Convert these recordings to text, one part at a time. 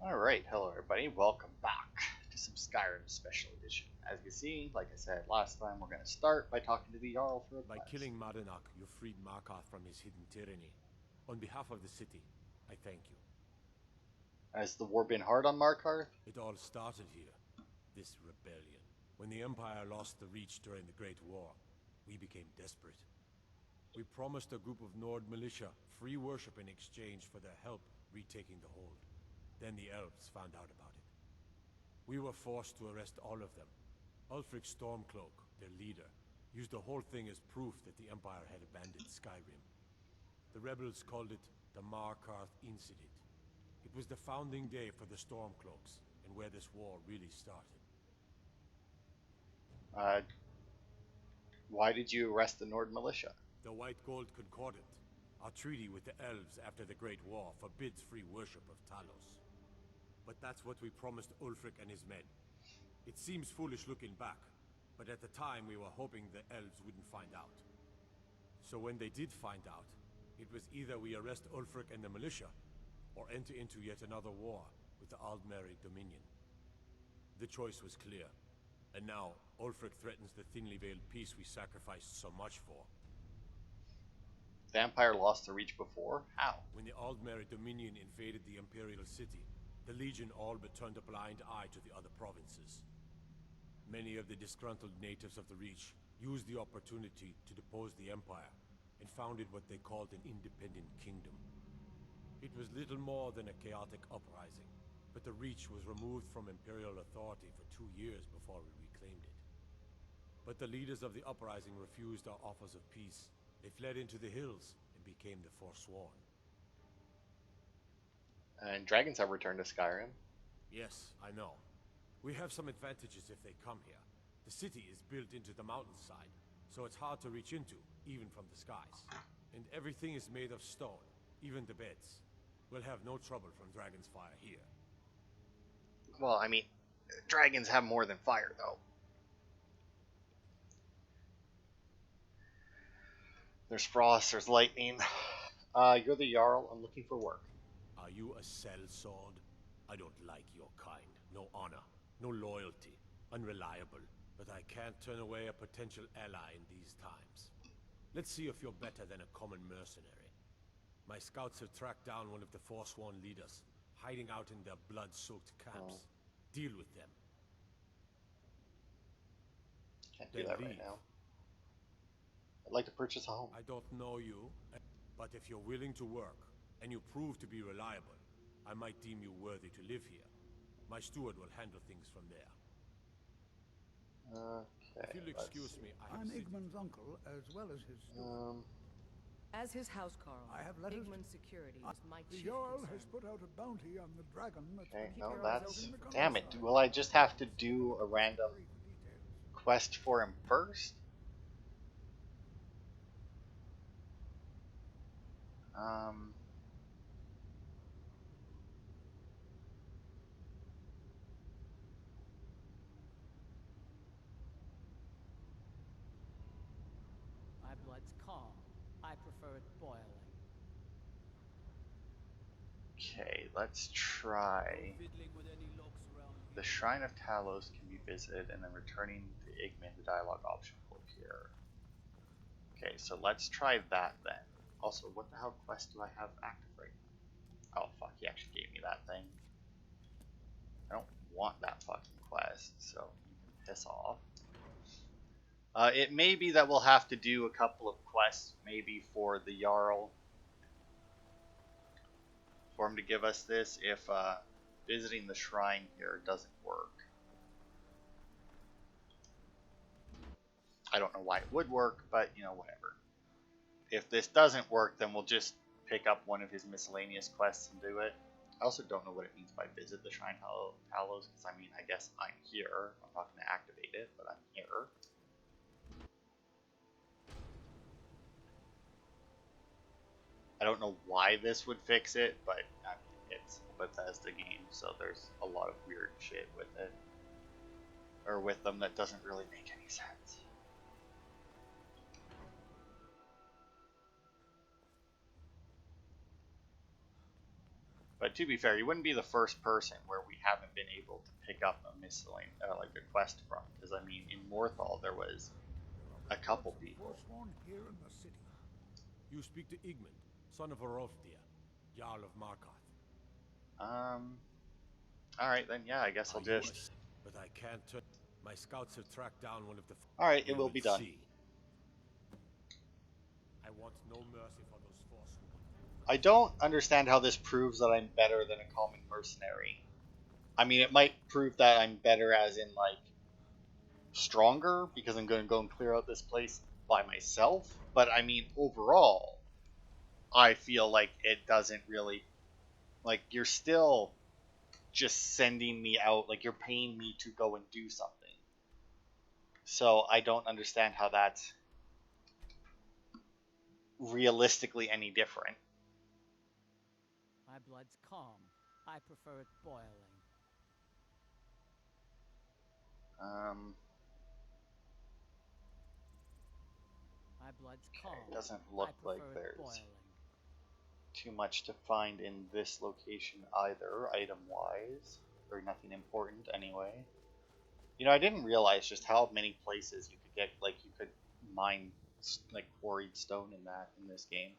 Alright, hello everybody, welcome back to some Skyrim Special Edition. As you see, like I said last time, we're going to start by talking to the Jarl for a By quest. killing Markath, you freed Markath from his hidden tyranny. On behalf of the city, I thank you. Has the war been hard on Markath? It all started here, this rebellion. When the Empire lost the Reach during the Great War, we became desperate. We promised a group of Nord militia free worship in exchange for their help retaking the hold. Then the elves found out about it. We were forced to arrest all of them. Ulfric Stormcloak, their leader, used the whole thing as proof that the Empire had abandoned Skyrim. The rebels called it the Markath Incident. It was the founding day for the Stormcloaks, and where this war really started. Why did you arrest the Nord militia? The White Gold Concordant, our treaty with the elves after the Great War, forbids free worship of Talos. But that's what we promised Ulfric and his men. It seems foolish looking back, but at the time we were hoping the elves wouldn't find out. So when they did find out, it was either we arrest Ulfric and the militia, or enter into yet another war with the Aldmeri Dominion. The choice was clear, and now Ulfric threatens the thinly veiled peace we sacrificed so much for. The Empire lost the Reach before? How? When the Aldmeri Dominion invaded the Imperial City, the Legion all but turned a blind eye to the other provinces. Many of the disgruntled natives of the Reach used the opportunity to depose the Empire, and founded what they called an independent kingdom. It was little more than a chaotic uprising, but the Reach was removed from Imperial authority for 2 years before we reclaimed it. But the leaders of the uprising refused our offers of peace. They fled into the hills and became the Forsworn. And dragons have returned to Skyrim. Yes, I know. We have some advantages if they come here. The city is built into the mountainside, so it's hard to reach into, even from the skies. And everything is made of stone, even the beds. We'll have no trouble from dragon's fire here. Well, I mean, dragons have more than fire, though. There's frost, there's lightning. You're the Jarl, I'm looking for work. Are you a sellsword? I don't like your kind. No honor, no loyalty, unreliable. But I can't turn away a potential ally in these times. Let's see if you're better than a common mercenary. My scouts have tracked down one of the Forsworn leaders, hiding out in their blood-soaked camps. Deal with them. Can't do that right now. I'd like to purchase a home. I don't know you, but if you're willing to work, and you prove to be reliable, I might deem you worthy to live here. My steward will handle things from there. Okay. If you'll excuse me, I'm Igman's uncle, as well as his steward. As his housecarl, I have letters. Igman's security is my The chief Jarl concern. has put out a bounty on the dragon that's Okay, been no, keeping that's... us out in the Damn it, countryside. will I just have to do a random quest for him first? My blood's calm. I prefer it boiling. Okay, let's try. The Shrine of Talos can be visited, and then returning to Igman, the dialogue option will appear. Okay, so let's try that then. Also, what the hell quest do I have active right now? Oh fuck, he actually gave me that thing. I don't want that fucking quest, so you can piss off. It may be that we'll have to do a couple of quests, maybe for the Jarl, for him to give us this if visiting the shrine here doesn't work. I don't know why it would work, but you know, whatever. If this doesn't work, then we'll just pick up one of his miscellaneous quests and do it. I also don't know what it means by visit the Shrine of Talos, because I mean, I guess I'm here. I'm not going to activate it, but I'm here. I don't know why this would fix it, but I mean, it's a Bethesda game, so there's a lot of weird shit with it. Or with them that doesn't really make any sense. But to be fair, you wouldn't be the first person where we haven't been able to pick up a miscellaneous, like a quest from. Because I mean, in Morthal there was a couple people. Forsworn here in the city. You speak to Igmund, son of Orolfdir, Jarl of Markath. Alright then, yeah, I guess I'll just... Yes, but I can't turn. My scouts have tracked down one of the... Alright, it We will be done. see. I want no mercy for those forsworn. I don't understand how this proves that I'm better than a common mercenary. I mean, it might prove that I'm better as in, like, stronger, because I'm going to go and clear out this place by myself. But, I mean, overall, I feel like it doesn't really... Like, you're still just sending me out, like, you're paying me to go and do something. So, I don't understand how that's realistically any different. My blood's calm. I prefer it boiling. My blood's calm. It doesn't look I like prefer it there's boiling. too much to find in this location either, item-wise, or nothing important anyway. You know, I didn't realize just how many places you could get, like, you could mine, like, quarried stone in this game.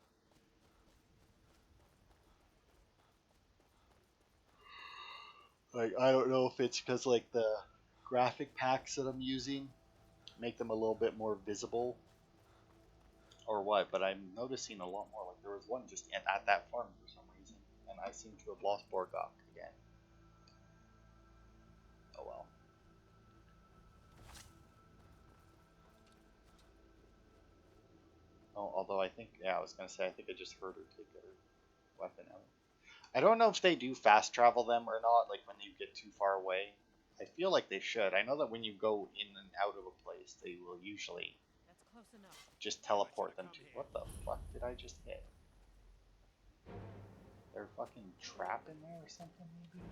Like, I don't know if it's because, like, the graphic packs that I'm using make them a little bit more visible or what, but I'm noticing a lot more. Like, there was one just at that farm for some reason, and I seem to have lost Borgok again. Oh well. Oh, although I think, yeah, I was gonna say, I think I just heard her take her weapon out. I don't know if they do fast travel them or not, like when you get too far away. I feel like they should. I know that when you go in and out of a place, they will usually That's close enough. just teleport them to... What the fuck did I just hit? They're fucking trap in there or something, maybe?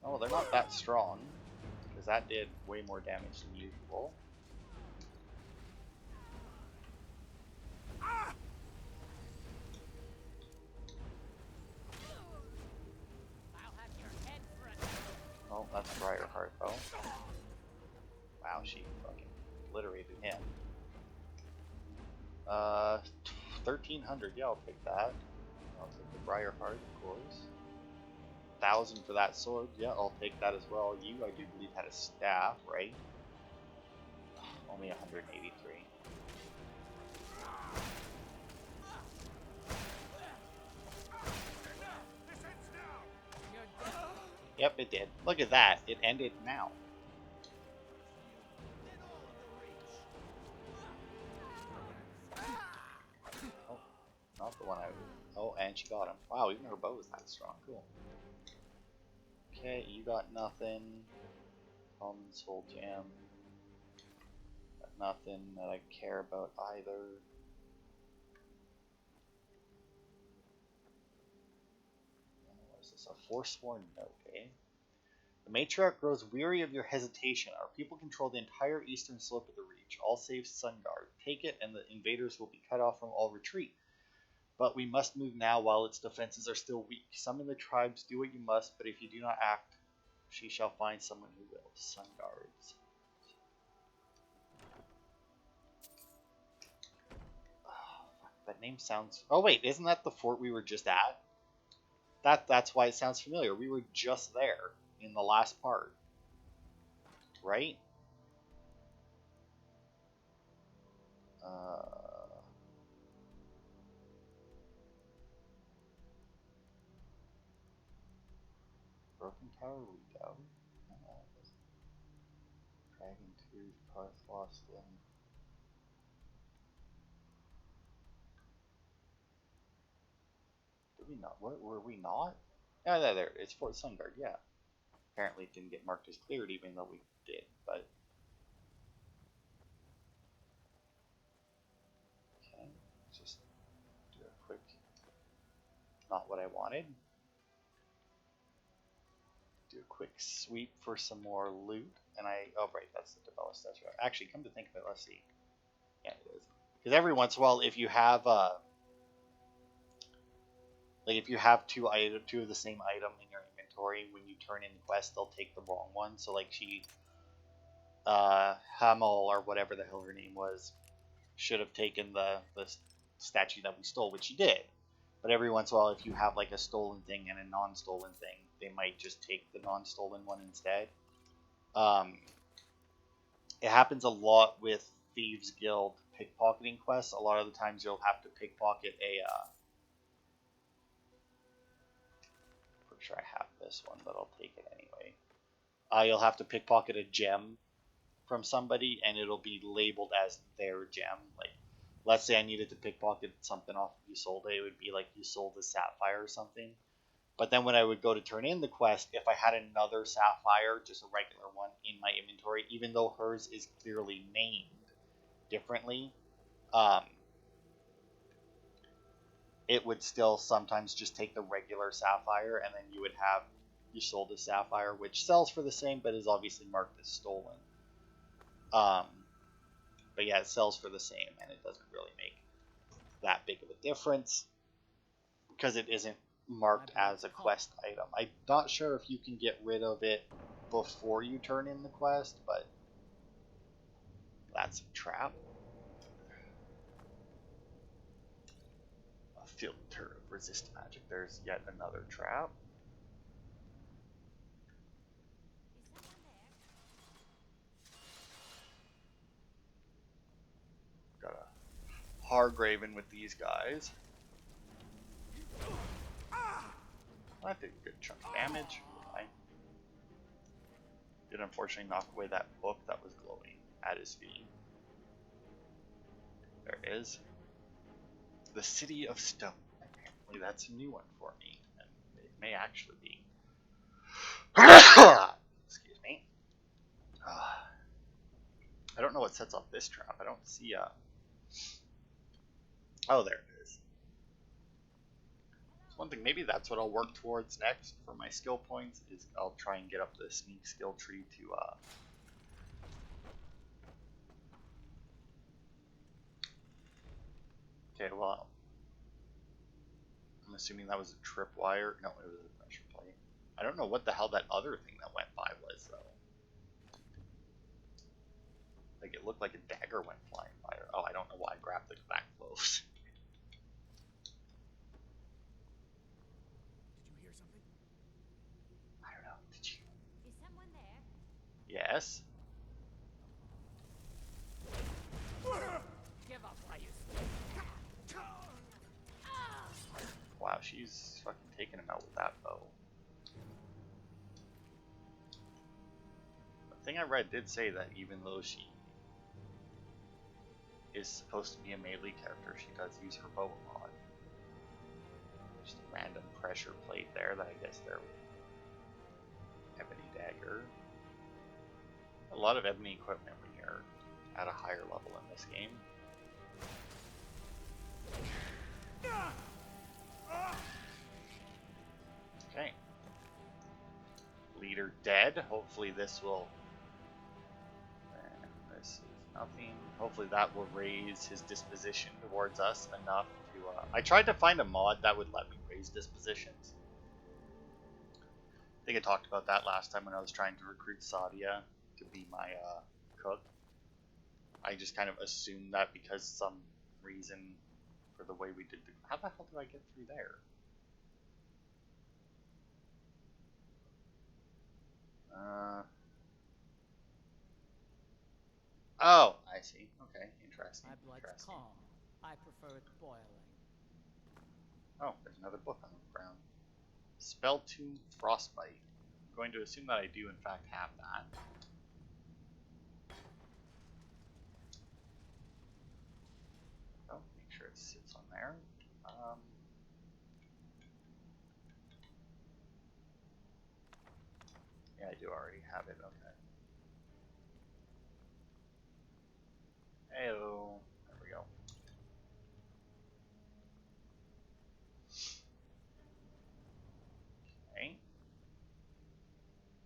Oh, they're not that strong, because that did way more damage than usual. I'll have your head for a... Oh, that's Briarheart, though. Wow, she fucking obliterated him. 1,300, yeah, I'll take that. I'll take the Briarheart, of course. 1,000 for that sword, yeah, I'll take that as well. You, I do believe, had a staff, right? Only 183. Yep, it did. Look at that. It ended now. Oh, not the one I... Oh, and she got him. Wow, even her bow is that strong. Cool. Okay, you got nothing. Common soul jam. Got nothing that I care about either. What is this? A forsworn note, eh? The matriarch grows weary of your hesitation. Our people control the entire eastern slope of the Reach, all save Sunguard. Take it, and the invaders will be cut off from all retreat. But we must move now while its defenses are still weak. Summon the tribes, do what you must, but if you do not act, she shall find someone who will. Sunguards. Oh, fuck, that name sounds... Oh wait, isn't that the fort we were just at? That's why it sounds familiar. We were just there in the last part. Right? Broken Tower Redoubt. Dragon Tooth, Path Lost in. Did we not? What were we not? Yeah, there. It's Fort Sunguard. Yeah. Apparently, it didn't get marked as cleared, even though we did. But okay, just do a quick. Not what I wanted. Do a quick sweep for some more loot, and oh right, that's the Debella statue. Actually, come to think of it, let's see. Yeah, it is. Because every once in a while, if you have like if you have two of the same item in your inventory, when you turn in the quest, they'll take the wrong one. So like Hamel or whatever the hell her name was, should have taken the statue that we stole, which she did. But every once in a while, if you have like a stolen thing and a non-stolen thing, they might just take the non-stolen one instead. It happens a lot with Thieves Guild pickpocketing quests. A lot of the times you'll have to pickpocket pretty sure I have this one, but I'll take it anyway. You'll have to pickpocket a gem from somebody, and it'll be labeled as their gem. Like, let's say I needed to pickpocket something off of Isolde, it would be like you sold a sapphire or something. But then when I would go to turn in the quest, if I had another sapphire, just a regular one, in my inventory, even though hers is clearly named differently, it would still sometimes just take the regular sapphire, and then you would have you sold a sapphire, which sells for the same, but is obviously marked as stolen. But yeah, it sells for the same, and it doesn't really make that big of a difference because it isn't marked as a quest item. I'm not sure if you can get rid of it before you turn in the quest, but that's a trap. A filter of resist magic. There's yet another trap. Got a Hargraven with these guys. That did a good chunk of damage. Fine. Did unfortunately knock away that book that was glowing at his feet. There it is. The City of Stone. Apparently that's a new one for me. And it may actually be. Excuse me. I don't know what sets off this trap. I don't see Oh, there it is. One thing, maybe that's what I'll work towards next for my skill points, is I'll try and get up the sneak skill tree to okay, well, I'm assuming that was a tripwire. No, it was a pressure plate. I don't know what the hell that other thing that went by was, though. Like, it looked like a dagger went flying by. Oh, I don't know why I grabbed the back close. Yes. Give up while you Wow, she's fucking taking him out with that bow. The thing I read did say that even though she is supposed to be a melee character, she does use her bow a lot. Just a random pressure plate there that I guess they're ebony dagger. A lot of ebony equipment when you're at a higher level in this game. Okay. Leader dead. Hopefully this will... And this is nothing. Hopefully that will raise his disposition towards us enough to... I tried to find a mod that would let me raise dispositions. I think I talked about that last time when I was trying to recruit Sadia to be my cook. I just kind of assumed that because some reason for the way we did the... How the hell did I get through there? Oh, I see. Okay, interesting. My blood's calm. I prefer it boiling. Oh, there's another book on the ground. Spelltune Frostbite. I'm going to assume that I do in fact have that. Oh, make sure it sits on there. Yeah, I do already have it. Okay. Heyo. There we go. Okay.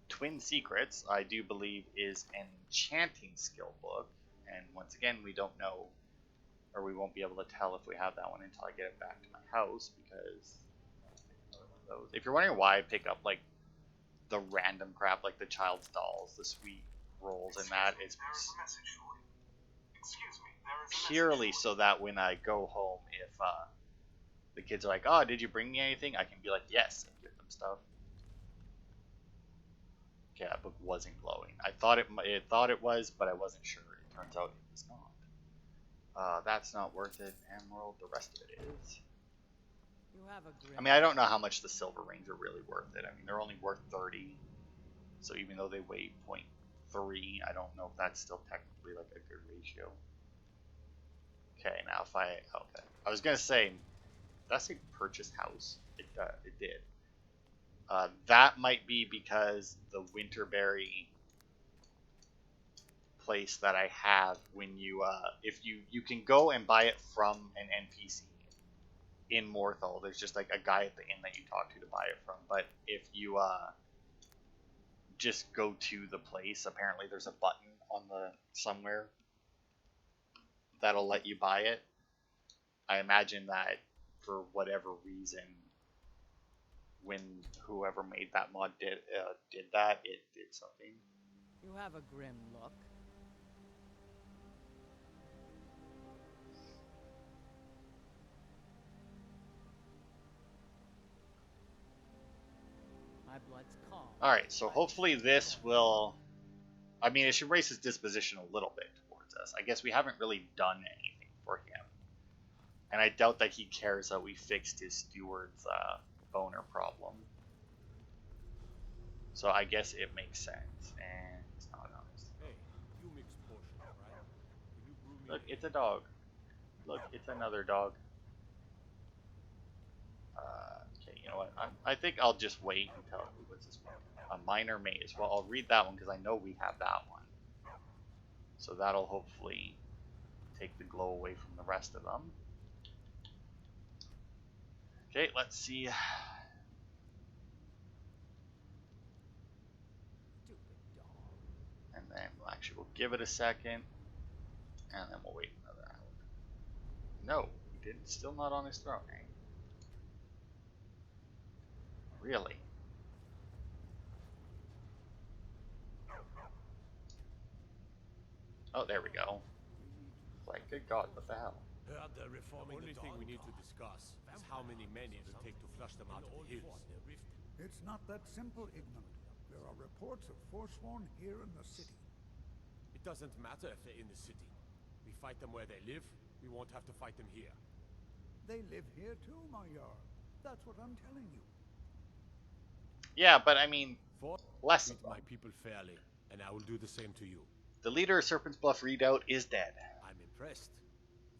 Twin Secrets, I do believe, is an enchanting skill book, and once again, we don't know Or we won't be able to tell if we have that one until I get it back to my house, because if you're wondering why I pick up like the random crap like the child's dolls, the sweet rolls, and that, it's purely so that when I go home, if the kids are like, "Oh, did you bring me anything?" I can be like, "Yes," and give them stuff. Okay, that book wasn't glowing. I thought it was, but I wasn't sure. It turns out it was not. That's not worth it. Emerald, the rest of it is. You have a grim I mean, I don't know how much the silver rings are really worth it. I mean, they're only worth 30. So even though they weigh 0.3, I don't know if that's still technically like a good ratio. Okay, now if okay. I was going to say, that's a purchase house. It did. That might be because the Winterberry place that I have, when you if you can go and buy it from an NPC in Morthal. There's just like a guy at the inn that you talk to buy it from. But if you just go to the place, apparently there's a button on the somewhere that'll let you buy it. I imagine that for whatever reason, when whoever made that mod did that, it did something. You have a grim look. My blood's calm. Alright, so hopefully this will... I mean, it should raise his disposition a little bit towards us. I guess we haven't really done anything for him. And I doubt that he cares that we fixed his steward's boner problem. So I guess it makes sense. And it's not honest. Hey, you mixed portions, right? Will you brew me Look, a- it's a dog. Look, it's another dog. Okay, you know what? I think I'll just wait until... What's this one? A minor maze. Well, I'll read that one because I know we have that one. So that'll hopefully take the glow away from the rest of them. Okay, let's see. Stupid dog. And then we'll give it a second. And then we'll wait another hour. No, he didn't. Still not on his throne, eh? Really? Oh, there we go. Like, good God, what the hell? The only thing we need to discuss is how many men it will take to flush them out of the hills. It's not that simple, Igmund. There are reports of Forsworn here in the city. It doesn't matter if they're in the city. We fight them where they live, we won't have to fight them here. They live here too, my Jarl. That's what I'm telling you. Yeah, but I mean, For less treat of my them. people fairly, and I will do the same to you. The leader of Serpent's Bluff Redoubt is dead. I'm impressed.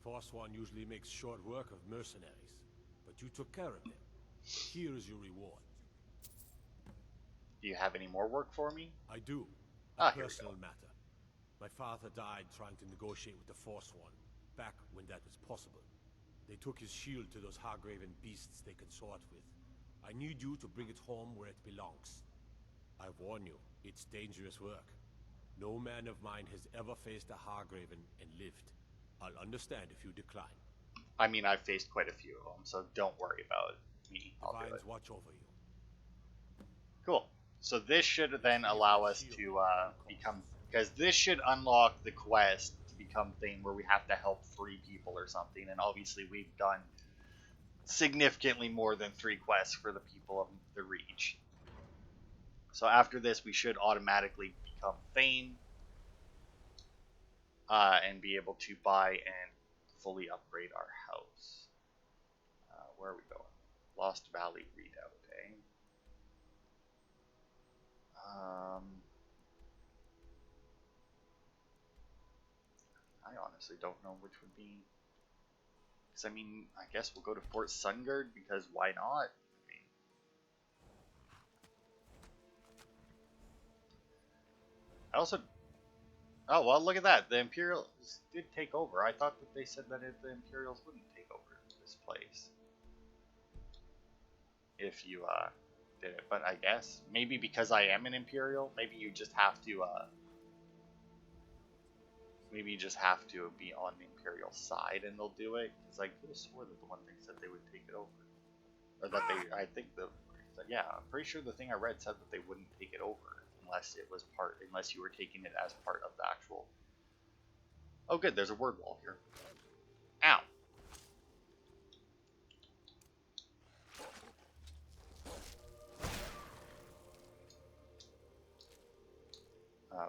Forsworn usually makes short work of mercenaries, but you took care of them. Here is your reward. Do you have any more work for me? I do. Ah, A here we personal go. matter. My father died trying to negotiate with the Forsworn, back when that was possible. They took his shield to those Hargraven beasts they consort with. I need you to bring it home where it belongs. I warn you, it's dangerous work. No man of mine has ever faced a Hargraven and lived. I'll understand if you decline. I mean, I've faced quite a few of them, so don't worry about me. I'll do it. Divines watch over you. Cool. So this should then allow us to become... Because this should unlock the quest to become Thane, where we have to help 3 people or something. And obviously we've done significantly more than 3 quests for the people of the Reach. So after this, we should automatically become Thane. And be able to buy and fully upgrade our house. Where are we going? Lost Valley Redoubt, eh? I honestly don't know which would be... Because, I mean, I guess we'll go to Fort Sungard, because why not? I also... Oh, well, look at that. The Imperials did take over. I thought that they said that the Imperials wouldn't take over this place. If you, did it. But I guess, maybe because I am an Imperial, maybe you just have to, maybe you just have to be on the Imperial side and they'll do it. Because I could have swore that the one thing said they would take it over. Or that they, I think yeah, I'm pretty sure the thing I read said that they wouldn't take it over unless it was unless you were taking it as part of the actual. Oh good, there's a word wall here. Ow.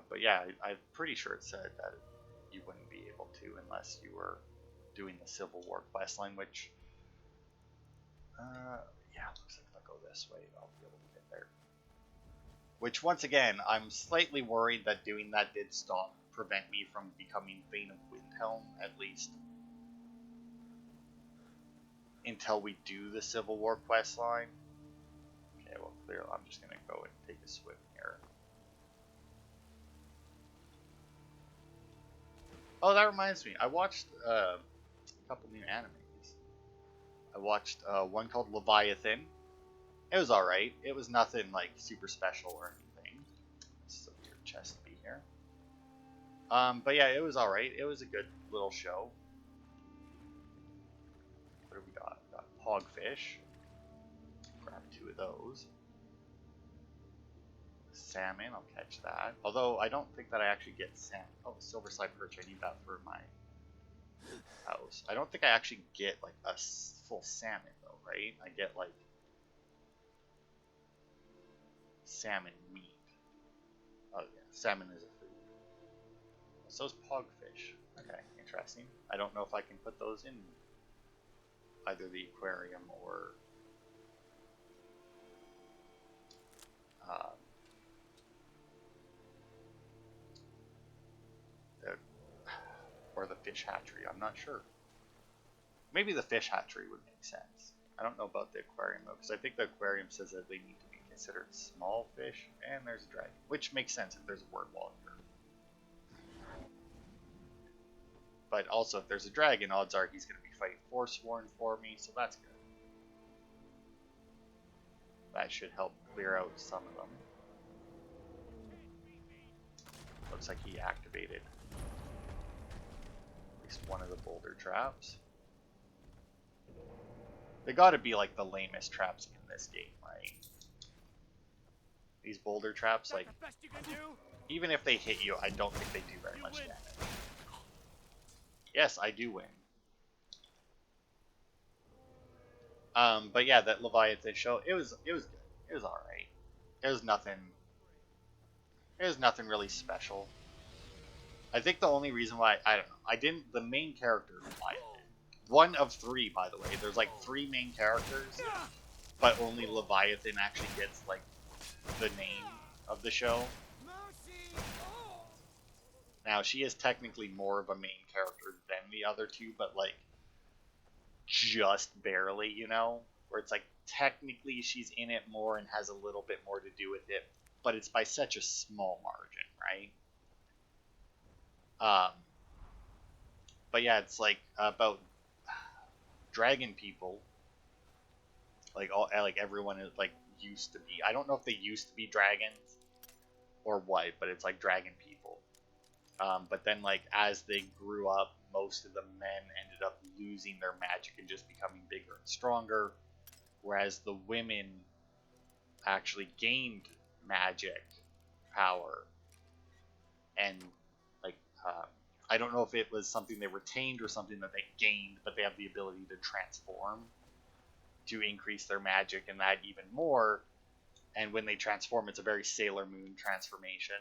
But yeah, I'm pretty sure it said that you wouldn't be able to unless you were doing the Civil War questline, which, yeah, looks like if I go this way, I'll be able to get there. Which, once again, I'm slightly worried that doing that did prevent me from becoming Thane of Windhelm, at least until we do the Civil War questline. Okay, well, clearly I'm just gonna go and take a swim here. Oh, that reminds me. I watched a couple new animes. I watched one called Leviathan. It was alright. It was nothing like super special or anything. It's a weird chest to be here. But yeah, it was alright. It was a good little show. What do we got? We got hogfish. Grab 2 of those. Salmon, I'll catch that. Although I don't think that I actually get salmon. Oh, silverside perch, I need that for my house. I don't think I actually get like a full salmon though, right? I get like salmon meat. Oh yeah, salmon is a food. So is pogfish. Okay, interesting. I don't know if I can put those in either the aquarium or the fish hatchery. I'm not sure. Maybe the fish hatchery would make sense. I don't know about the aquarium though, because I think the aquarium says that they need to be considered small fish, and there's a dragon, which makes sense if there's a word wall here. But also, if there's a dragon, odds are he's going to be fighting Forsworn for me, so that's good. That should help clear out some of them. Looks like he activated at least one of the boulder traps. They gotta be like the lamest traps in this game, right? These boulder traps, like, even if they hit you, I don't think they do very much damage. Yes, I do win. But yeah, that Leviathan show, it was good. It was alright. It was nothing really special. I think the only reason why, I don't know, the main character, Leviathan. One of 3, by the way. There's like 3 main characters, but only Leviathan actually gets like the name of the show. Now, she is technically more of a main character than the other 2, but like just barely, you know? Where it's like technically she's in it more and has a little bit more to do with it, but it's by such a small margin, right? But yeah, it's like about dragon people, like everyone is like used to be. I don't know if they used to be dragons or what, but it's like dragon people. But then like as they grew up, most of the men ended up losing their magic and just becoming bigger and stronger, whereas the women actually gained magic power and like I don't know if it was something they retained or something that they gained, but they have the ability to transform to increase their magic and that even more. And when they transform, it's a very Sailor Moon transformation.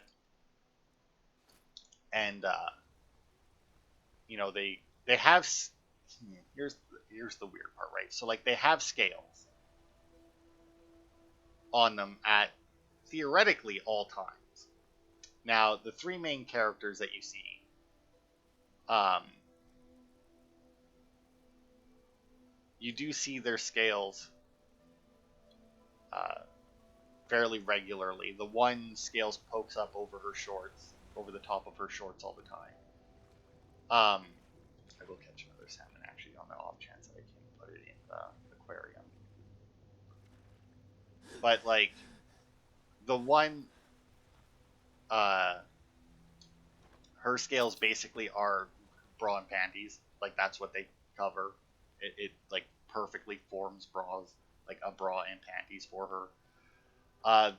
And you know, they have here's the weird part, right? So like they have scales on them at theoretically all times. Now, the 3 main characters that you see, you do see their scales fairly regularly. The one scales pokes up over her shorts, over the top of her shorts all the time. I will catch another salmon actually on the off chance that I can put it in the aquarium. But like the one, her scales basically are bra and panties. Like that's what they cover. It like perfectly forms bras, like a bra and panties for her.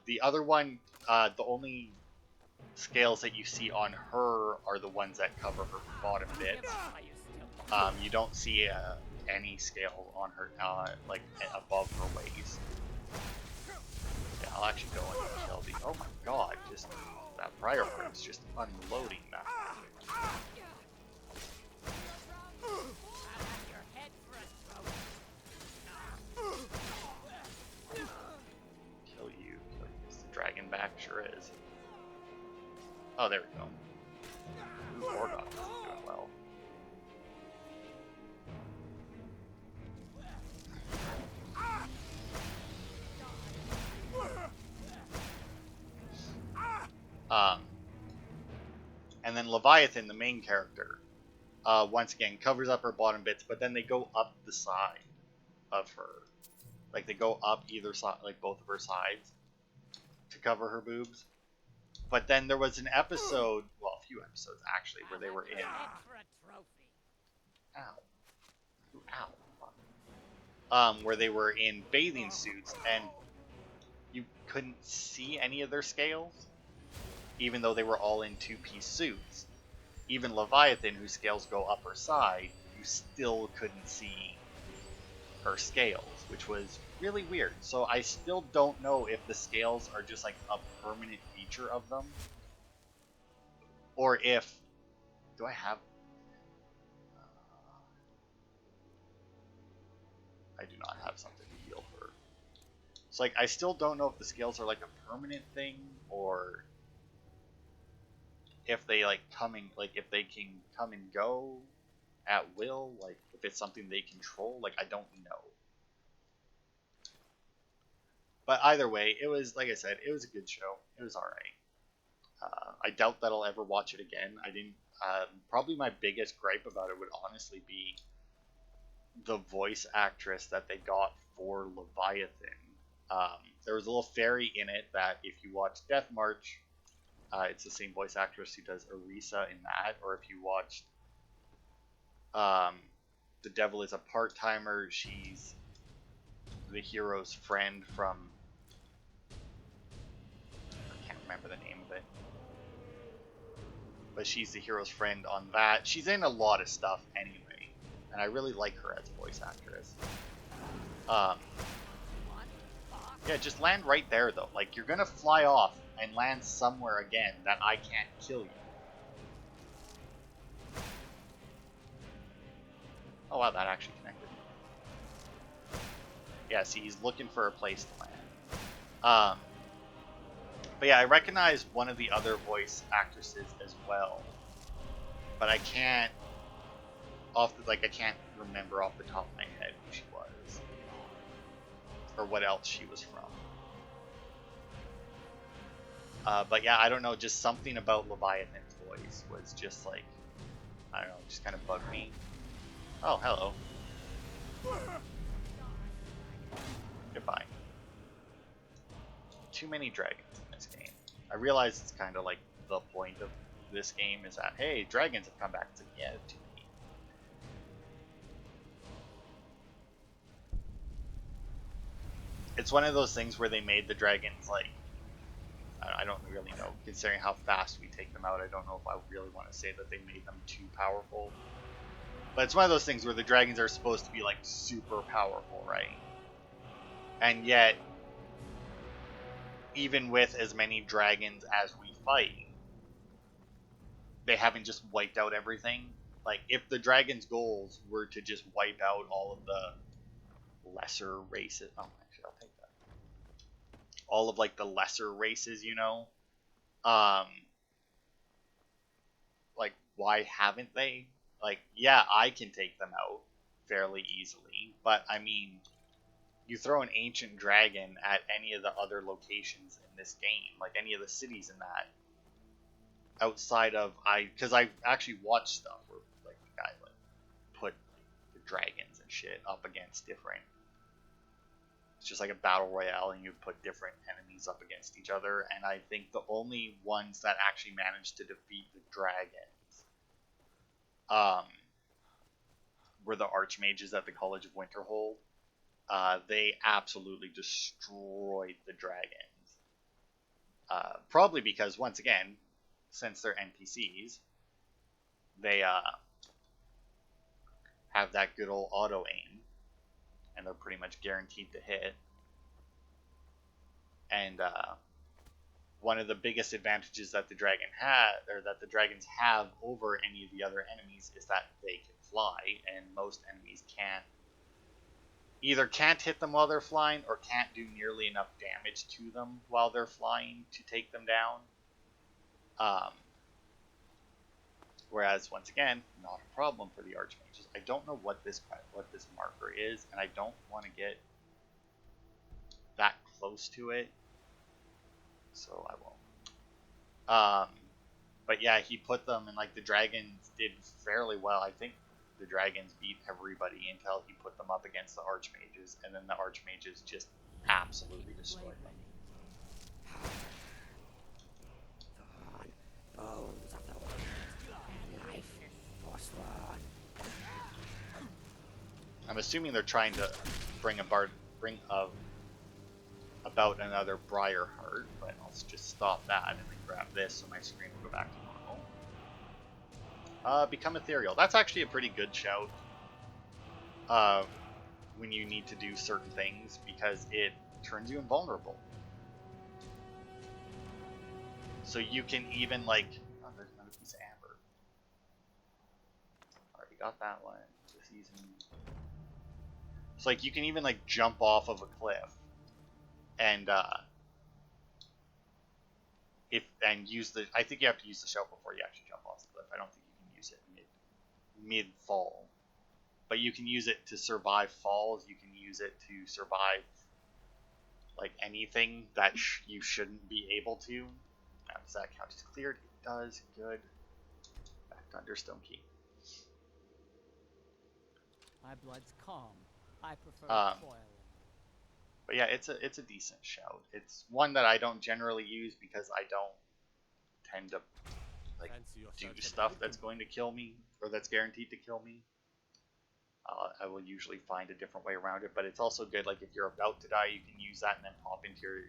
The other one, the only scales that you see on her are the ones that cover her bottom bits. You don't see any scale on her, like above her waist. Yeah, I'll actually go and kill the. Oh my god! Just that prior is just unloading that. Kill you. Is the dragon back? Sure is. Oh, there we go. Ooh, Morgoth is doing well. And then Leviathan, the main character, once again covers up her bottom bits, but then they go up the side of her, like they go up either side, like both of her sides, to cover her boobs. But then there was an episode, well, a few episodes actually, where they were in. Where they were in bathing suits, and you couldn't see any of their scales, even though they were all in two-piece suits. Even Leviathan, whose scales go up her side, you still couldn't see her scales, which was really weird. So I still don't know if the scales are just like a permanent feature of them, or if... Do I have... I do not have something to heal her. So like, I still don't know if the scales are like a permanent thing, or if they like if they can come and go at will, like if it's something they control, like I don't know. But either way, it was, like I said, it was a good show. It was alright. I doubt that I'll ever watch it again. I didn't. Probably my biggest gripe about it would honestly be the voice actress that they got for Leviathan. There was a little fairy in it that if you watch Death March, it's the same voice actress who does Orisa in that. Or if you watched The Devil is a Part-Timer, she's the hero's friend from... I can't remember the name of it. But she's the hero's friend on that. She's in a lot of stuff anyway. And I really like her as a voice actress. Yeah, just land right there though. Like, you're gonna fly off and land somewhere again that I can't kill you. Oh wow, that actually connected. Yeah, see, he's looking for a place to land. But yeah, I recognize one of the other voice actresses as well. But I can't... I can't remember off the top of my head who she was. Or what else she was from. But yeah, I don't know, just something about Leviathan's voice was just like, I don't know, just kind of bugged me. Oh, hello. Goodbye. Too many dragons in this game. I realize it's kind of like the point of this game is that, hey, dragons have come back. It's like, yeah, too many. It's one of those things where they made the dragons like, I don't really know, considering how fast we take them out. I don't know if I really want to say that they made them too powerful. But it's one of those things where the dragons are supposed to be like super powerful, right? And yet, even with as many dragons as we fight, they haven't just wiped out everything. Like, if the dragon's goals were to just wipe out all of the lesser races... Oh, actually, I'll take that. All of, like, the lesser races, you know? Like, why haven't they? Like, yeah, I can take them out fairly easily, but, I mean, you throw an ancient dragon at any of the other locations in this game, like any of the cities in that, outside of, because I actually watched stuff where, like, the guy, like, put the dragons and shit up against different It's just like a battle royale, and you put different enemies up against each other. And I think the only ones that actually managed to defeat the dragons were the archmages at the College of Winterhold. They absolutely destroyed the dragons. Probably because, once again, since they're NPCs, they have that good old auto aim, and they're pretty much guaranteed to hit. And one of the biggest advantages that the dragons have over any of the other enemies is that they can fly, and most enemies can't hit them while they're flying, or can't do nearly enough damage to them while they're flying to take them down. Whereas, once again, not a problem for the archmages. I don't know what this marker is, and I don't want to get that close to it, so I won't. But yeah, he put them, and like the dragons did fairly well. I think the dragons beat everybody until he put them up against the archmages, and then the archmages just absolutely destroyed them. Bones of the wind, life forsworn. I'm assuming they're trying to bring about another Briarheart, but I'll just stop that and then grab this so my screen will go back to normal. Become ethereal. That's actually a pretty good shout when you need to do certain things, because it turns you invulnerable. So you can even like, oh, there's another piece of amber. Already got that one. This season. So like you can even like jump off of a cliff and use the. I think you have to use the shout before you actually jump off the cliff. I don't think you can use it mid fall, but you can use it to survive falls. You can use it to survive like anything that you shouldn't be able to. Now, does that count as cleared? It does. Good. Back to Understone Key. My blood's calm. I prefer toiling. But yeah, it's a decent shout. It's one that I don't generally use because I don't tend to like do stuff that's going to kill me or that's guaranteed to kill me. I will usually find a different way around it, but it's also good. Like if you're about to die, you can use that and then pop into your,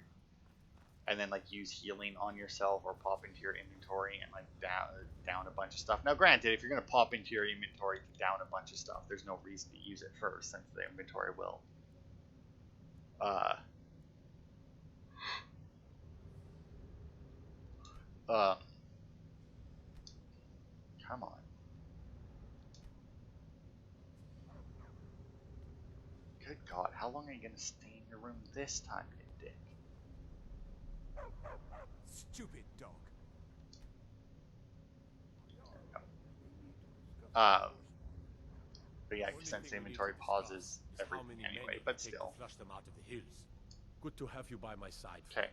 and then like use healing on yourself or pop into your inventory and like down a bunch of stuff. Now, granted, if you're gonna pop into your inventory to down a bunch of stuff, there's no reason to use it first, since the inventory will. Come on. Good God, how long are you gonna stay in your room this time, you dick? Stupid dog. But yeah, since the inventory pauses everything anyway, but still. Flush them out of the hills. Good to have you by my side. Okay.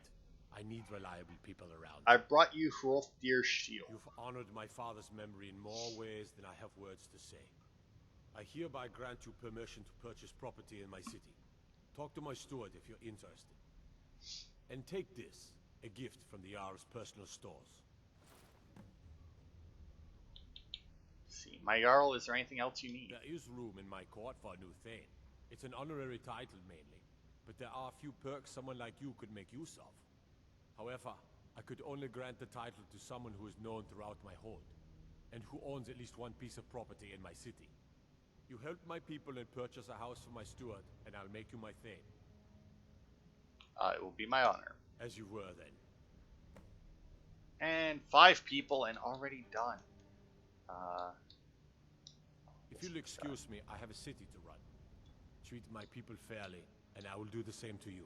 I need reliable people around. I brought you Hrolfdir's shield. You've honored my father's memory in more ways than I have words to say. I hereby grant you permission to purchase property in my city. Talk to my steward if you're interested. And take this, a gift from the Jarl's personal stores. See, my Jarl, is there anything else you need? There is room in my court for a new Thane. It's an honorary title mainly, but there are a few perks someone like you could make use of. However, I could only grant the title to someone who is known throughout my hold, and who owns at least one piece of property in my city. You help my people and purchase a house for my steward, and I'll make you my Thane. It will be my honor. As you were then. And 5 people and already done. If you'll excuse me, I have a city to run. Treat my people fairly, and I will do the same to you.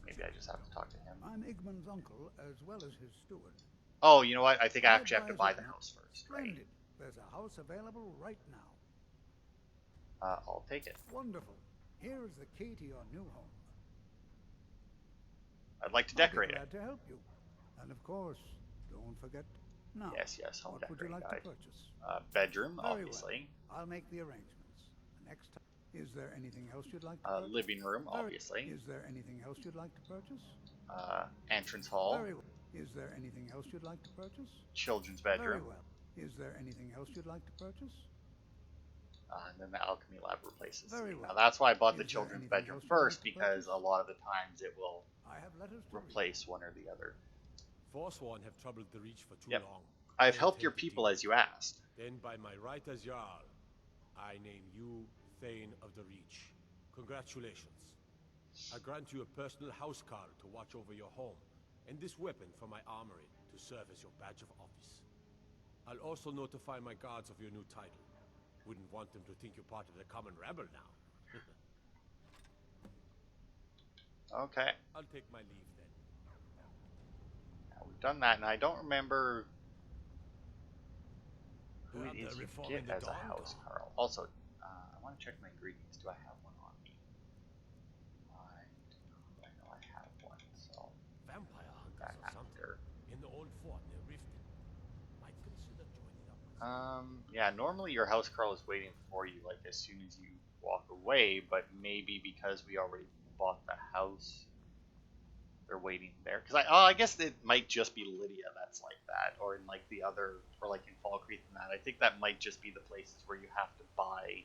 Maybe I just have to talk to him. I'm Igmund's uncle as well as his steward. Oh, you know what? I think I actually have to buy the house first. Splendid. Right? There's a house available right now. I'll take it. Wonderful. Here is the key to your new home. I'd like to I'll be decorate it. glad to help you. And of course, don't forget. Now, Yes, home what would you decorating like guide. to purchase? Bedroom, Very obviously. well. I'll make the arrangements. The next time. Is there anything else you'd like to purchase? Living room, obviously. Is there anything else you'd like to purchase? Entrance hall. Very well. Is there anything else you'd like to purchase? Children's Very bedroom. well. Is there anything else you'd like to purchase? And then the alchemy lab replaces. Very Now well. that's why I bought the Is there children's anything bedroom else you'd like first, to because purchase? a lot of the times it will I have letters to read. replace one or the other. Forsworn have troubled the Reach for too Yep. long. I've I helped your intend to people deal as you asked. Then by my right as Jarl, I name you Thane of the Reach. Congratulations. I grant you a personal housecarl to watch over your home, and this weapon from my armory to serve as your badge of office. I'll also notify my guards of your new title. Wouldn't want them to think you're part of the common rabble now. Okay. I'll take my leave then. Now we've done that, and I don't remember who Heard it is they're you reforming get the as a Dawn house, Guard. Carl. Also, I want to check my ingredients. Do I have one on me? I know I have one, so Vampire that hunters or something. after. In the old fort near Riften. Might consider joining up. Yeah, normally your house Carl is waiting for you, like, as soon as you walk away, but maybe because we already bought the house, they're waiting there. Because I guess it might just be Lydia that's like that, or in, like, the other, or, like, in Fall Creek and that. I think that might just be the places where you have to buy,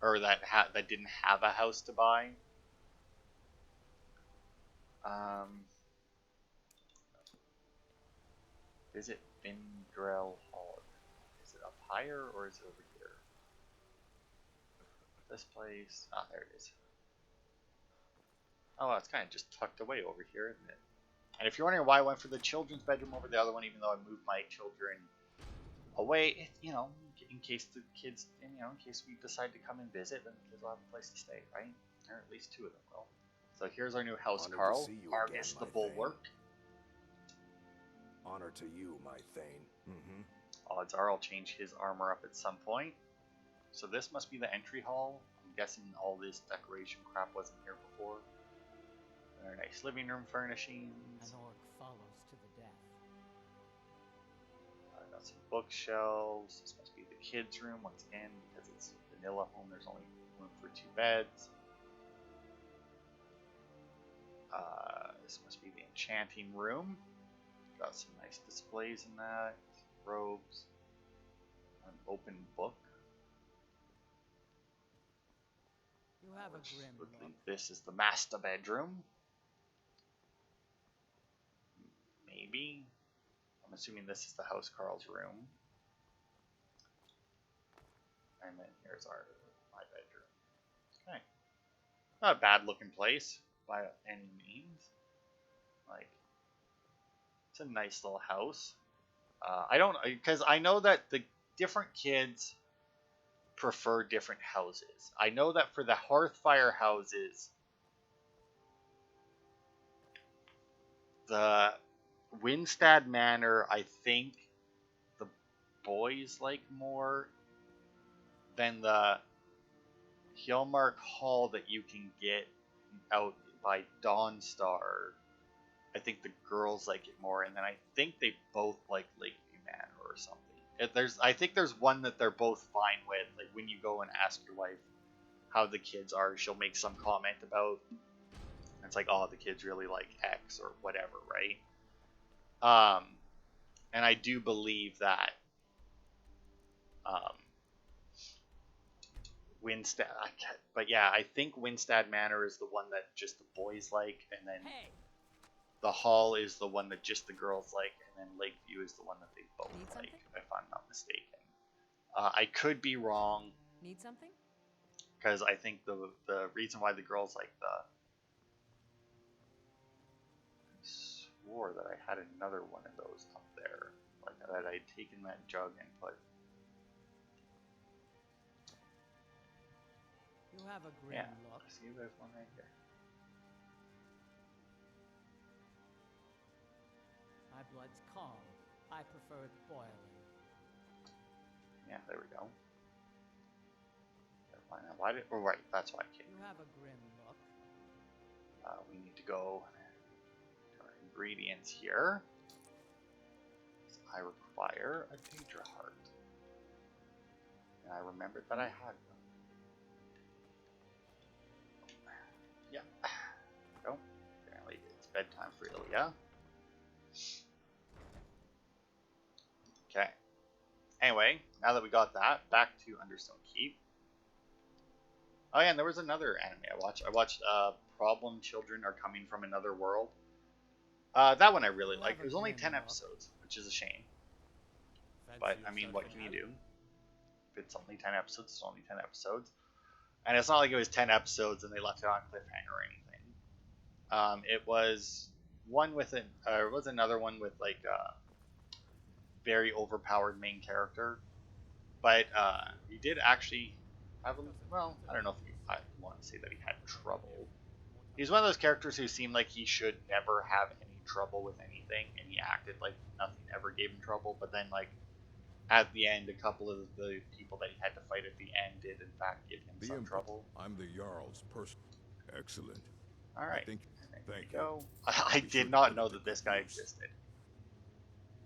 or that didn't have a house to buy. Visit Vindrel Hall. Is it up higher or is it over here? This place. Ah, there it is. Oh, well, it's kind of just tucked away over here, isn't it? And if you're wondering why I went for the children's bedroom over the other one, even though I moved my children away, you know, in case the kids, in case we decide to come and visit, then the kids will have a place to stay, right? Or at least two of them will. So here's our new house, Honored to Carl. see you Argus again, the my Bulwark. Honor to you, my Thane. Mm-hmm. Odds are I'll change his armor up at some point. So this must be the entry hall. I'm guessing all this decoration crap wasn't here before. Very nice living room furnishings. An orc follows to the death. Got some bookshelves. This must be the kids' room once again, because it's a vanilla home. There's only room for 2 beds. This must be the enchanting room. Got some nice displays in that. Robes. An open book. You have a Which grim would look. leave this is the master bedroom. Maybe. I'm assuming this is the house Carl's room. And then here's my bedroom. Okay. Not a bad looking place by any means. Like, it's a nice little house. I don't, because I know that the different kids prefer different houses. I know that for the Hearthfire houses, the Windstad Manor, I think the boys like more than the Hjalmark Hall that you can get out by Dawnstar. I think the girls like it more, and then I think they both like Lakeview Manor or something. I think there's one that they're both fine with. Like when you go and ask your wife how the kids are, she'll make some comment about. It's like, oh, the kids really like X or whatever, right? And I do believe that Windstad, but yeah, I think Windstad Manor is the one that just the boys like, and then Hey! the Hall is the one that just the girls like, and then Lakeview is the one that they both Need like, something? if I'm not mistaken. I could be wrong, Need something? because I think the reason why the girls like I swore that I had another one of those up there, like that I'd taken that jug and put. You have a grim Yeah, look. see, there's one right here. My blood's calm. I prefer it boiling. Yeah, there we go. Gotta find out why did? Oh, right, that's why I came. You have a grim look. We need to go to our ingredients here. I require a Daedra heart. And I remembered that I had one. Aurelia. Okay. Anyway, now that we got that, back to Understone Keep. Oh yeah, and there was another anime I watched. I watched Problem Children Are Coming from Another World. That one I really liked. It was only 10 episodes, which is a shame. But, I mean, what can you do? If it's only 10 episodes, it's only 10 episodes. And it's not like it was 10 episodes and they left it on cliffhanger or anything. It was one with it was another one with like a very overpowered main character. But he did actually have a, well, I don't know if I want to say that he had trouble. He's one of those characters who seemed like he should never have any trouble with anything, and he acted like nothing ever gave him trouble, but then like at the end, a couple of the people that he had to fight at the end did in fact give him some trouble. I'm the Jarl's person. Excellent. Alright. Thank you. Go. I did not know that this guy existed.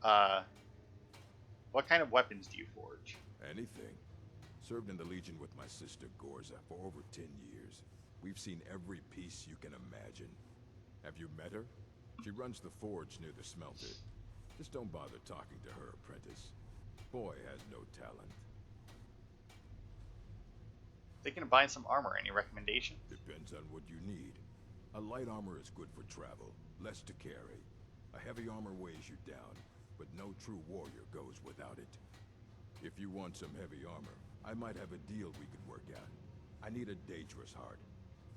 What kind of weapons do you forge? Anything. Served in the Legion with my sister Gorza for over 10 years. We've seen every piece you can imagine. Have you met her? She runs the forge near the smelter. Just don't bother talking to her, apprentice. Boy has no talent. Thinking of buying some armor. Any recommendations? Depends on what you need. A light armor is good for travel, less to carry. A heavy armor weighs you down, but no true warrior goes without it. If you want some heavy armor, I might have a deal we could work out. I need a dangerous heart.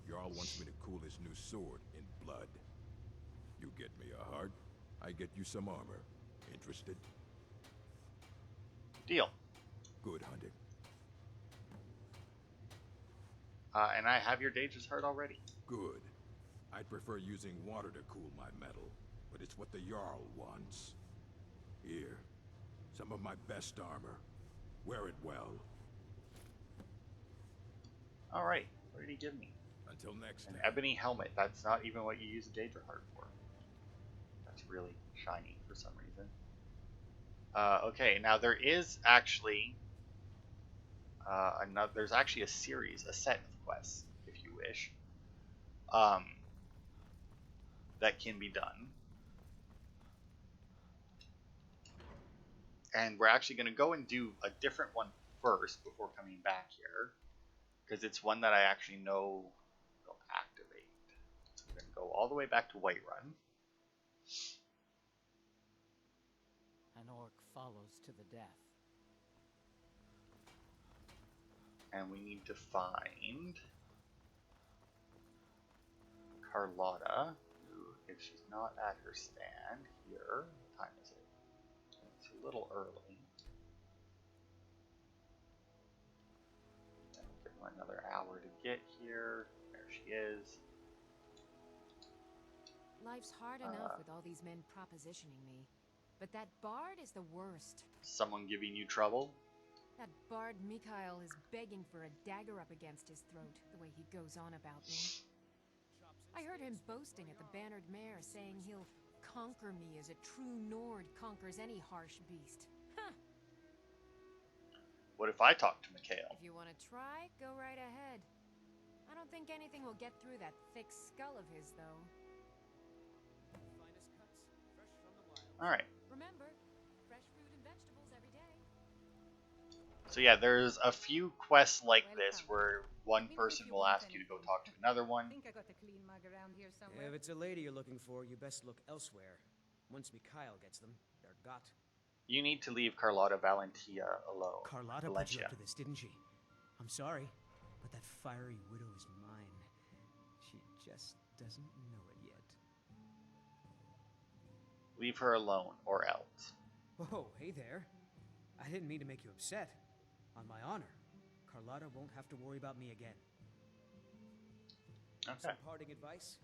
Jarl wants me to cool his new sword in blood. You get me a heart, I get you some armor. Interested? Deal. Good hunting. And I have your dangerous heart already. Good. I'd prefer using water to cool my metal, but it's what the Jarl wants. Here, some of my best armor. Wear it well. Alright, what did he give me? Until next An time. ebony helmet. That's not even what you use a danger heart for. That's really shiny for some reason. Okay, now there is actually there's actually a series, a set of quests, if you wish, that can be done. And we're actually going to go and do a different one first before coming back here, because it's one that I actually know will activate. So we're going to go all the way back to Whiterun. An orc follows to the death. And we need to find Carlotta, who, if she's not at her stand here, what time is it? It's a little early. And give her another hour to get here. There she is. Life's hard enough with all these men propositioning me. But that bard is the worst. Someone giving you trouble? That bard Mikhail is begging for a dagger up against his throat, the way he goes on about me. I heard him boasting at the Bannered Mare, saying he'll conquer me as a true Nord conquers any harsh beast. Huh. What if I talk to Mikhail? If you want to try, go right ahead. I don't think anything will get through that thick skull of his, though. Alright. Remember, fresh fruit and vegetables every day. So yeah, there's a few quests like this where one person will ask you to go talk to another one. Think I got a clean mug around here somewhere. If it's a lady you're looking for, you best look elsewhere. Once Mikhail gets them, they're got. You need to leave Carlotta Valentia alone. Carlotta put you up to this, didn't she? I'm sorry, but that fiery widow is mine. She just doesn't know it yet. Leave her alone, or else. Oh, hey there. I didn't mean to make you upset. On my honor, Carlotta won't have to worry about me again. Okay. Some parting advice?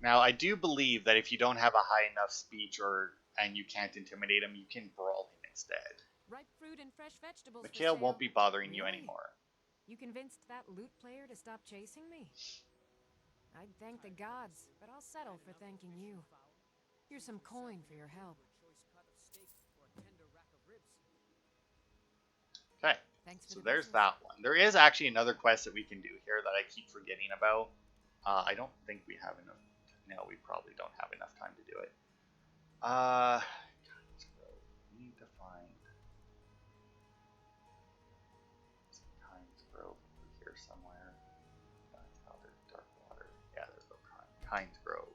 Now, I do believe that if you don't have a high enough speech and you can't intimidate him, you can brawl him instead. Ripe fruit and fresh vegetables. Mikhail for won't sale. be bothering you Really? anymore. You convinced that lute player to stop chasing me? I'd thank the gods, but I'll settle for thanking you. Here's some coin for your help. Okay, Thanks for so the there's business. that one. There is actually another quest that we can do here that I keep forgetting about. I don't think we have enough. No, we probably don't have enough time to do it. We need to find some Kynes Grove over here somewhere. That's how there's dark water. Yeah, there's no Kynes Grove.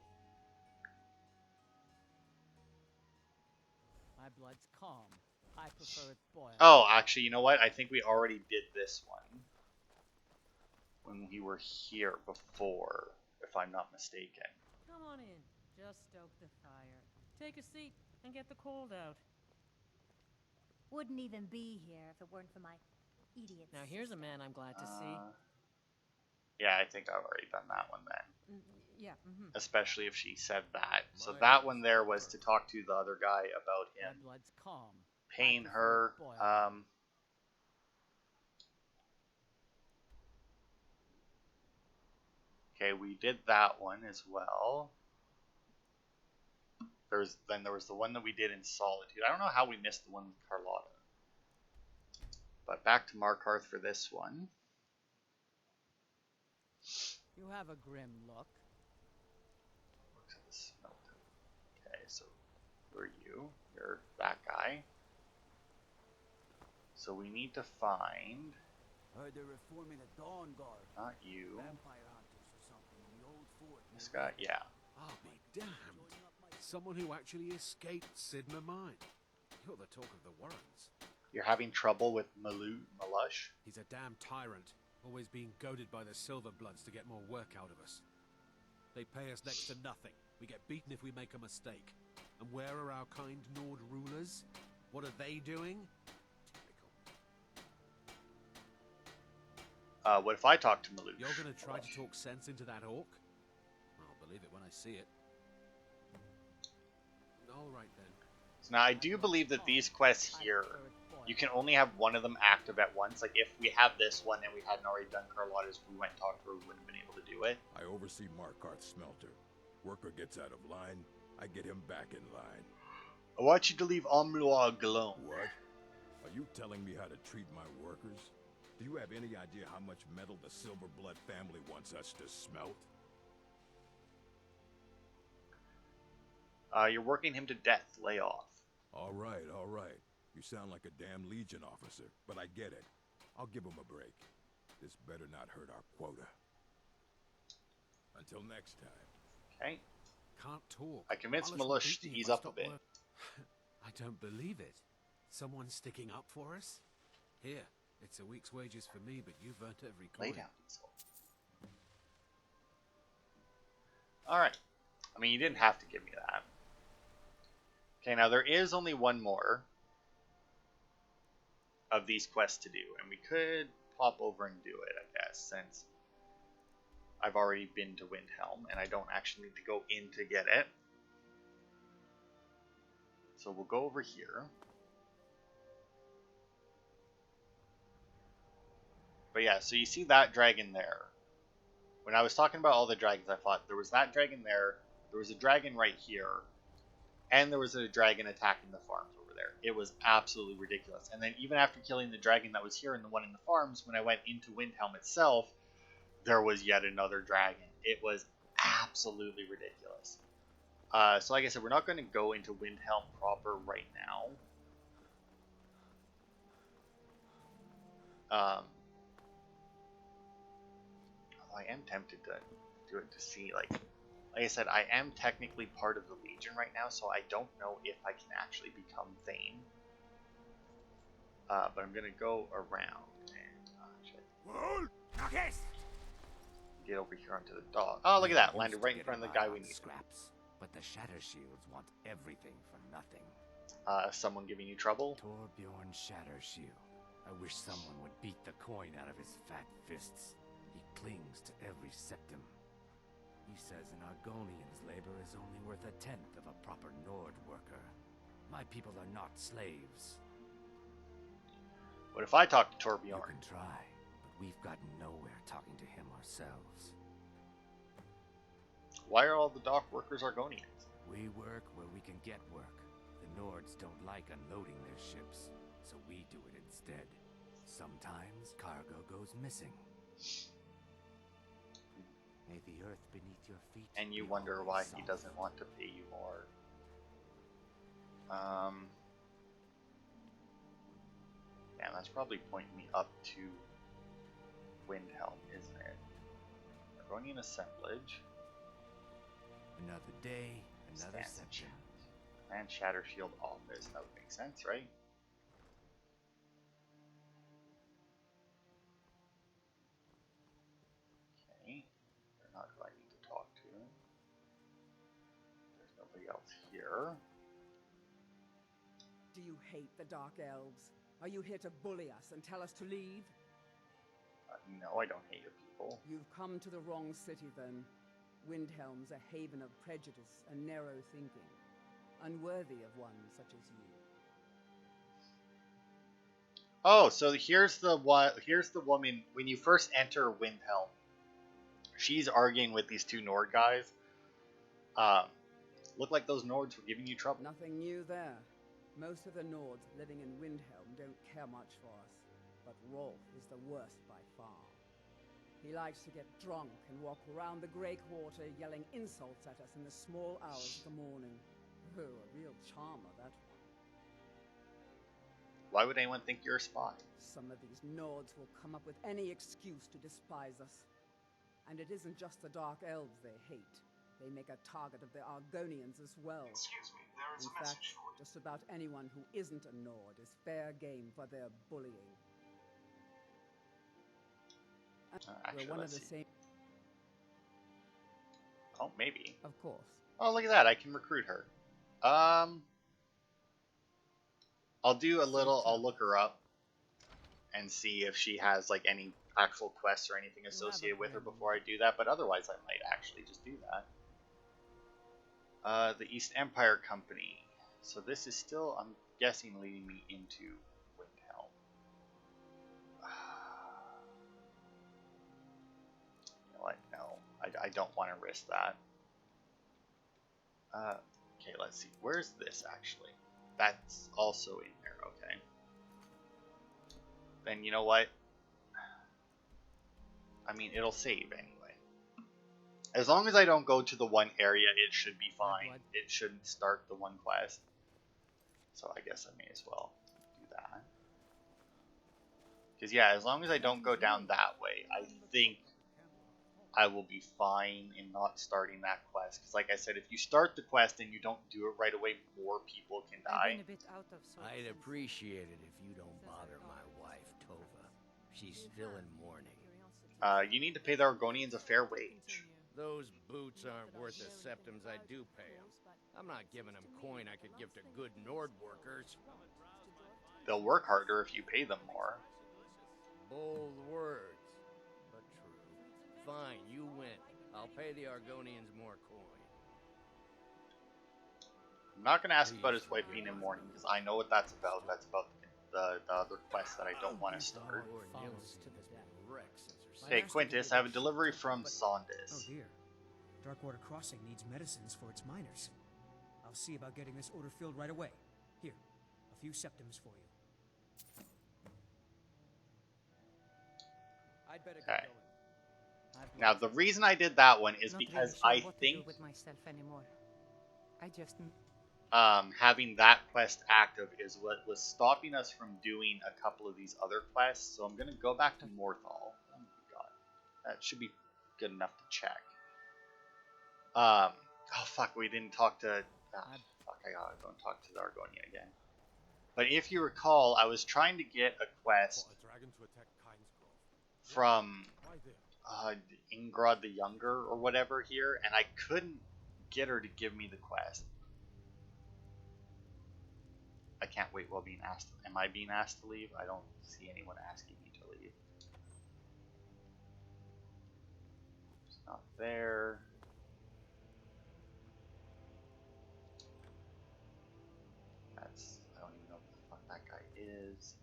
My blood's calm. I prefer it boiled. Oh, actually, you know what? I think we already did this one when we were here before, if I'm not mistaken. Come on in. Just stoke the fire. Take a seat and get the cold out. Wouldn't even be here if it weren't for my idiot. Now here's a man I'm glad to see. Yeah, I think I've already done that one then. Yeah. Especially if she said that. So that one there was to talk to the other guy about My him blood's calm. paying I her. prefer it boiled. Okay, we did that one as well. There was the one that we did in Solitude. I don't know how we missed the one with Carlotta. But back to Markath for this one. You have a grim look. Looks at the smelter. Okay, so who are you? You're that guy. So we need to find. Heard they're reforming the Dawn Guard. Not you. Vampire hunters or something in the old fort. This guy, yeah. I'll be damned. Someone who actually escaped Sidna Mine. You're the talk of the Warrens. You're having trouble with Malush? He's a damn tyrant, always being goaded by the Silverbloods to get more work out of us. They pay us next to nothing. We get beaten if we make a mistake. And where are our kind Nord rulers? What are they doing? Typical. What if I talk to Malush? You're gonna try to talk sense into that orc? I'll believe it when I see it. All right then. So now I do believe that these quests here, you can only have one of them active at once. Like if we have this one and we hadn't already done Carlotta's, we went and talked to her, we wouldn't have been able to do it. I oversee Markath's smelter. Worker gets out of line, I get him back in line. I want you to leave Amluag alone. What? Are you telling me how to treat my workers? Do you have any idea how much metal the Silverblood family wants us to smelt? You're working him to death. Lay off. All right, all right. You sound like a damn Legion officer, but I get it. I'll give him a break. This better not hurt our quota. Until next time. Okay. Can't talk. I convinced Alice will Malush beat to me if ease I up a stop bit. work. I don't believe it. Someone's sticking up for us? Here, it's a week's wages for me, but you've earned every coin. Lay down. Alright. I mean, you didn't have to give me that. Okay, now there is only one more of these quests to do, and we could pop over and do it, I guess, since I've already been to Windhelm, and I don't actually need to go in to get it. So we'll go over here. But yeah, so you see that dragon there. When I was talking about all the dragons, I thought there was that dragon there was a dragon right here, and there was a dragon attacking the farms over there. It was absolutely ridiculous. And then even after killing the dragon that was here and the one in the farms, when I went into Windhelm itself, there was yet another dragon. It was absolutely ridiculous. So like I said, we're not going to go into Windhelm proper right now. Although I am tempted to do it to see, like I said, I am technically part of the Legion right now, so I don't know if I can actually become Thane. But I'm gonna go around and get over here onto the dog. Oh, look at that! Landed right in front of the guy we need. Scraps, but the Shatter Shields want everything for nothing. Someone giving you trouble? Torbjorn Shatter Shield. I wish someone would beat the coin out of his fat fists. He clings to every septum. He says an Argonian's labor is only worth a tenth of a proper Nord worker. My people are not slaves. What if I talk to You Torbjorn? can try, but we've gotten nowhere talking to him ourselves. Why are all the dock workers Argonians? We work where we can get work. The Nords don't like unloading their ships, so we do it instead. Sometimes cargo goes missing. May the earth beneath your feet. And you be wonder always why soft. he doesn't want to pay you more. Yeah, that's probably pointing me up to Windhelm, isn't it? Argonian assemblage. Another day, another Stance and section. And Shatter Shield Office. That would make sense, right? Okay. They're not who I need to talk to. There's nobody else here. Do you hate the Dark Elves? Are you here to bully us and tell us to leave? No, I don't hate your people. You've come to the wrong city, then. Windhelm's a haven of prejudice and narrow thinking, unworthy of one such as you. Oh, so here's the woman when you first enter Windhelm. She's arguing with these two Nord guys. Look like those Nords were giving you trouble. Nothing new there. Most of the Nords living in Windhelm don't care much for us, but Rolf is the worst by far. He likes to get drunk and walk around the Grey Quarter yelling insults at us in the small hours of the morning. Oh, a real charmer, that one. Why would anyone think you're a spy? Some of these Nords will come up with any excuse to despise us. And it isn't just the Dark Elves they hate. They make a target of the Argonians as well. Excuse me, there is In a fact, message for you. just about anyone who isn't a Nord is fair game for their bullying. Actually, We're one of let's the see. same. Oh, maybe. Of course. Oh, look at that. I can recruit her. I'll do a little. I'll look her up and see if she has like any actual quests or anything associated with her before I do that. But otherwise, I might actually just do that. The East Empire Company. So this is still, I'm guessing, leading me into Windhelm. You know what? No, I don't want to risk that. Okay, let's see. Where's this actually? That's also in there. Okay. Then you know what? I mean, it'll save anyway. As long as I don't go to the one area, it should be fine. It shouldn't start the one quest. So I guess I may as well do that. Because yeah, as long as I don't go down that way, I think I will be fine in not starting that quest. Because like I said, if you start the quest and you don't do it right away, more people can die. I'd appreciate it if you don't bother my wife, Tova. She's still in mourning. You need to pay the Argonians a fair wage. Those boots aren't worth the septims I do pay them. I'm not giving them coin I could give to good Nord workers. They'll work harder if you pay them more. Bold words, but true. Fine, you win. I'll pay the Argonians more coin. I'm not going to ask about his wife being in mourning, because I know what that's about. That's about the other quest that I don't want to start. Hey, Quintus, I have a delivery from Sondis. Oh dear. Darkwater Crossing needs medicines for its miners. I'll see about getting this order filled right away. Here, a few septims for you. I'd better Okay. get going. Now, the reason I did that one is Not because really sure I what to do think with myself anymore. I just having that quest active is what was stopping us from doing a couple of these other quests. So I'm going to go back to Morthal. Oh my god. That should be good enough to check. Oh fuck, we didn't talk to... fuck, I gotta go and talk to the Argonia again. But if you recall, I was trying to get a quest from Ingrod the Younger or whatever here, and I couldn't get her to give me the quest. I can't wait while being asked. Am I being asked to leave? I don't see anyone asking me to leave. It's not there. That's... I don't even know who the fuck that guy is.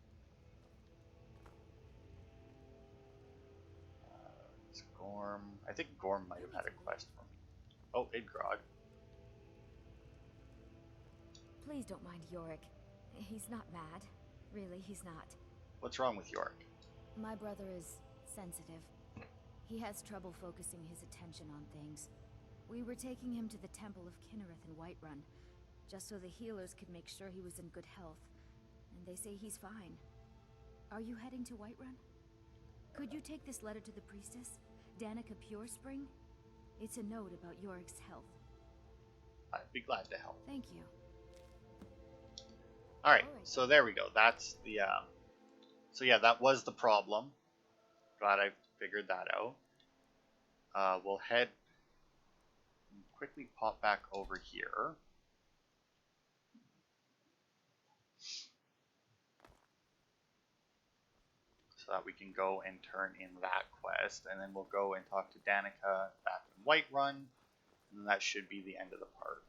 It's Gorm. I think Gorm might have had a quest for me. Oh, Idgrod. Please don't mind Yorick. He's not mad. Really, he's not. What's wrong with Yorick? My brother is sensitive. He has trouble focusing his attention on things. We were taking him to the Temple of Kinnereth in Whiterun, just so the healers could make sure he was in good health. And they say he's fine. Are you heading to Whiterun? Could you take this letter to the priestess, Danica Purespring? It's a note about Yorick's health. I'd be glad to help. Thank you. Alright, so there we go. That's the, so yeah, that was the problem. Glad I figured that out. We'll head, quickly pop back over here. So that we can go and turn in that quest, and then we'll go and talk to Danica back in Whiterun, and then that should be the end of the part.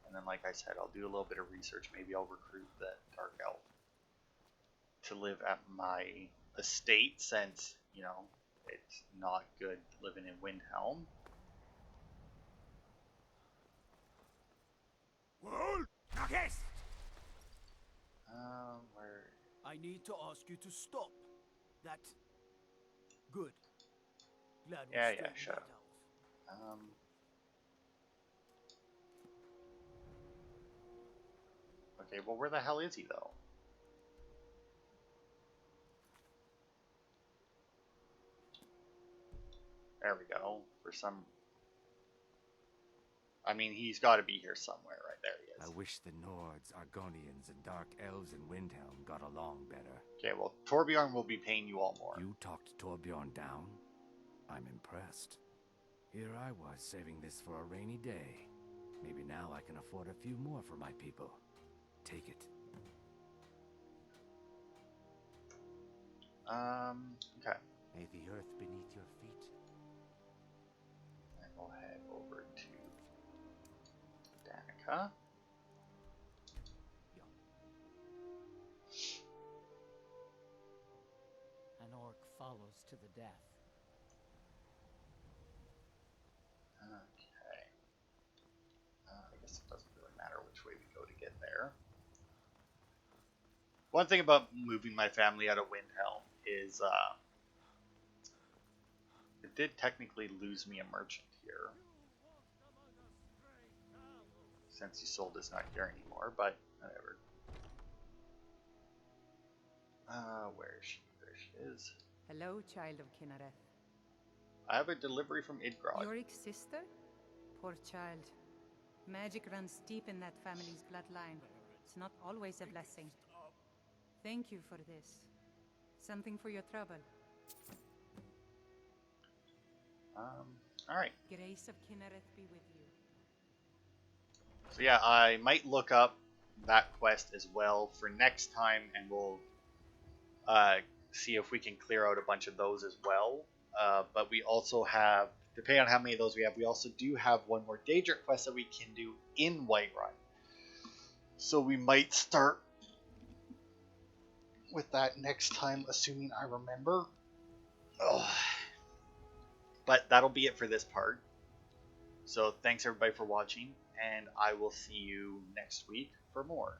And then, like I said, I'll do a little bit of research. Maybe I'll recruit the Dark Elf to live at my estate, since, you know, it's not good living in Windhelm. Where? I need to ask you to stop. That... Good. Glad we Yeah, straightened sure. that out. Okay, well, where the hell is he, though? There we go. For some... I mean, he's got to be here somewhere. Right there he is. I wish the Nords, Argonians, and Dark Elves in Windhelm got along better. Okay, well, Torbjorn will be paying you all more. You talked Torbjorn down? I'm impressed. Here I was, saving this for a rainy day. Maybe now I can afford a few more for my people. Take it. Okay. May the earth beneath your feet. And we'll head over to Danica. An orc follows to the death. Okay. I guess it doesn't really matter which way we go to get there. One thing about moving my family out of Windhelm is it did technically lose me a merchant here, since Isolde's not here anymore, but whatever. Where is she? There she is. Hello, child of Kinnereth. I have a delivery from Idgrod. Yorick's sister? Poor child. Magic runs deep in that family's bloodline. It's not always a blessing. Thank you for this. Something for your trouble. Alright. Grace of Kinnereth be with you. So yeah, I might look up that quest as well for next time, and we'll see if we can clear out a bunch of those as well. But we also have, depending on how many of those we have, we also do have one more Daedric quest that we can do in Whiterun. So we might start with that next time, assuming I remember. Ugh. But that'll be it for this part. So thanks everybody for watching, and I will see you next week for more.